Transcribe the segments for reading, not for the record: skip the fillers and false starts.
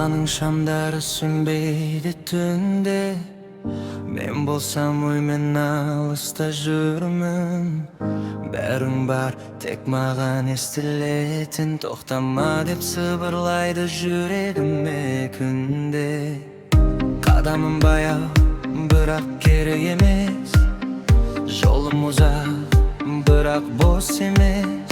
Arabanın şamdары sönbeydi tünde. Men bolsam men alыста жүрмүн. Бәрің бар, тек маған естілетін. Тоқтама деп сыбырлайды жүрегіме күнде. Қадамым баяу, бірақ керек емес. Жолым ұзақ, бірақ бос емес.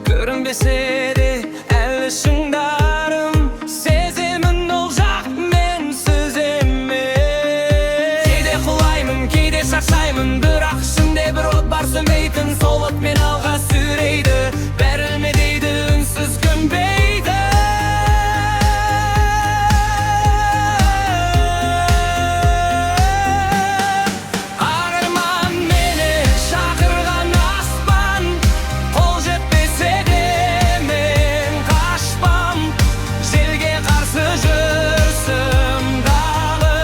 Көрінбесе де әлі шыңдарым. Сеземін ол жақ менсіз емес. Кейде құлаймын, кейде шаршаймын, бірақ ішімде бір от бар сөнбейтін. Сол от мен алға сүйрейді, бәрілме дейді, үнсіз көнбейді. Арман мені шақырған аспан, қол жетпесе де мен қашпам. Желге қарсы жүрсім дағы,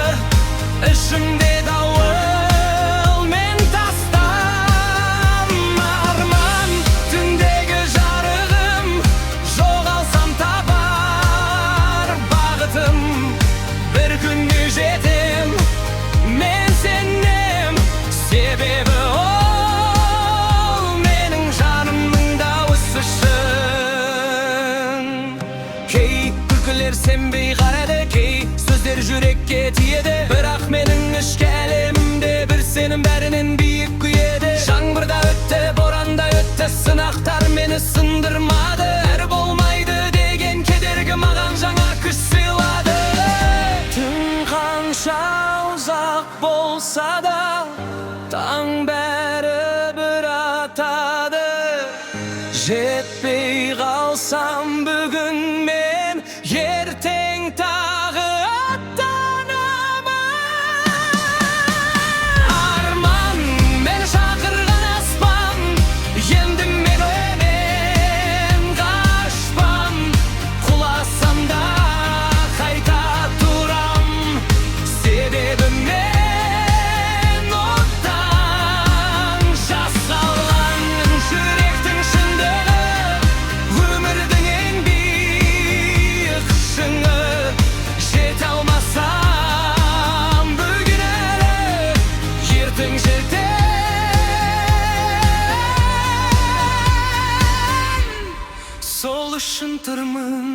ішімде дауыл мен тастам. Арман түндегі жарығым, жоғалсам табар бағытым. Bir күнге жетем, мен сенем, себебі ол менің жанымның дауысы шын. Кей күлкілер сенбей қарады, кей сөздер жүрекке тиеді. Бірақ менің ішкі әлемімде бір сенім бәрінен биік күйеді. Жаңбырда өтті, боранда өтті, сынақтар мені сындырмады. Әр болмайды деген кедергі маған жаңа күш сыйлады. Түн қанша ұзақ болса да, таң бәрібір атады. Жетпей қалсам бүгін мен, ертең тағы аттанамын. Арман мен шақырған аспан, енді мен оймен қашпам. Құласам да қайта тұрам, себебі мен оттан жасалған. Жүректің шындығы, өмірдің ең биік шыңы. Жете алмасам бүгін әлі, ертең жетем. Сол үшін тұрмын.